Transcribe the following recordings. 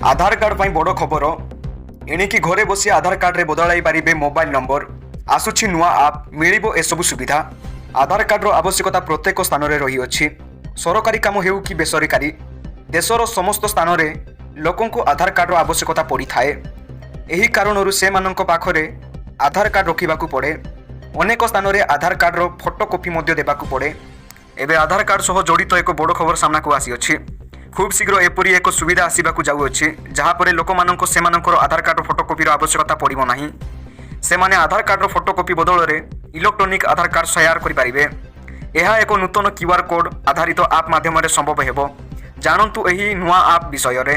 आधार card पर बड़ खबर एणिकी घरे बसी आधार कार्ड रे बदलाई पारे मोबाइल नंबर आसुछि नुआ आप मिलिबो एसबु सुविधा। आधार कार्ड रो आवश्यकता प्रत्येक स्थान रे रही अछि। सरकारी काम हेउ कि बेसरकारी देशर समस्त स्थान रे लोकों को आधार कार्ड रो आवश्यकता पड़ी थाए। एही कारणरू से मानक पाखरे आधार कार्ड रखिबाकू पड़े। अनेक स्थान रे आधार कार्ड रो फोटोकॉपी मध्ये देबाकू पड़े। एबे आधार कार्ड सह जड़ित एक बड़ खबर सामना को आसी अछि। खूब शीघ्र एपरी एक सुविधा आसवाक जाऊँगी जहाँ पर लोक से आधार कार्ड फोटोकॉपीर आवश्यकता पड़ो ना। से माने आधार कार्ड फोटोकॉपी बदल में इलेक्ट्रोनिक आधार कार्ड शेयर करेंगे। यह एक नूतन क्यूआर कोड आधारित आप माध्यम संभव हो। जानतु एही नुआ आप विषय रे।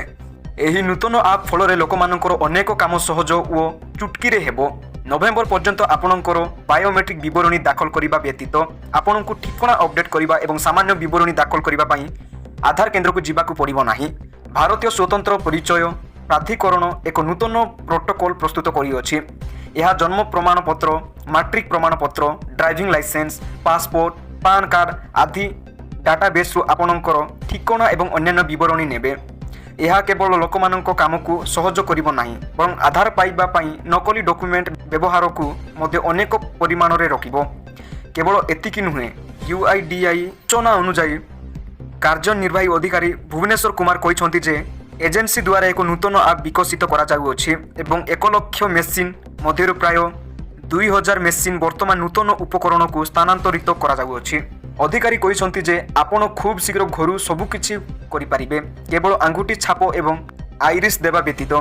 एही नूतन आप फल लोक अनेक काम सहज और चुटकी हेबो। नवेम्बर पर्यंत आपणकर बायोमेट्रिक विवरणी दाखल करने व्यतीत आपण को ठिकाना अपडेट करने और सामान्य विवरणी दाखल करने आधार केन्द्र को जीवाकू पड़िबो नाही। भारतीय स्वतंत्र परिचय प्राधिकरण एक नूतन प्रोटोकॉल प्रस्तुत करियोछि। यह जन्म प्रमाणपत्र, मैट्रिक प्रमाणपत्र, driving license, passport, PAN card आदि डाटाबेस आपणकर ठिकाना एवं अन्यान्य विवरणी नेबे। यह केवल लोकमानक काम को सहज करिबो नाही बरं आधार पाइबा पई नकली डॉक्यूमेंट व्यवहार को मध्य अनेक परिमाण रे रखिबो। केवल एतिकी नुहे, यूआईडीआई सूचना अनुसार कार्यनिर्वाही अधिकारी भुवनेश्वर कुमार कहते जे एजेंसी द्वारा एक नूतन आप विकसित करा जाउछि एवं 1 लाख मेसिन मध्य प्राय 2000 मेसिन वर्तमान नूतन उपकरण को स्थानांतरित करा जाउछि। अधिकारी कहते जे आपण खूब शीघ्र घर सबुकिछि करिपारिबे केवल आंगुठी छाप एवं आइरिस देवा व्यतीत।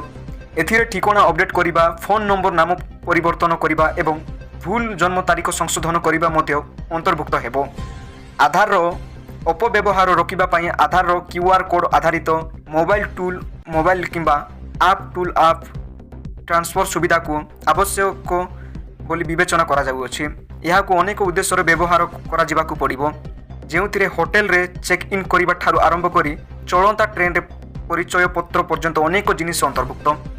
एथिरे ठिकाना अपडेट करिबा, फोन नंबर नाम परिवर्तन करिबा एवं भूल जन्म तारीख संशोधन करिबा मध्य अंतर्भुक्त हेबो। आधार अपव्यवहार रोकबा पई आधार क्यूआर कोड आधारित मोबाइल किंबा आप टूल आप ट्रांसफर सुविधा को आवश्यक बोली विवेचना करा जाउछि। यह को अनेक उद्देश्य व्यवहार करा जिबाकू पड़िबो, जेउथिरे होटेल रे चेक इन करिबा ठारू आरंभ करी चलंता ट्रेन रे परिचय पत्र पर्यंत अनेक जिनिस अंतर्भुक्त।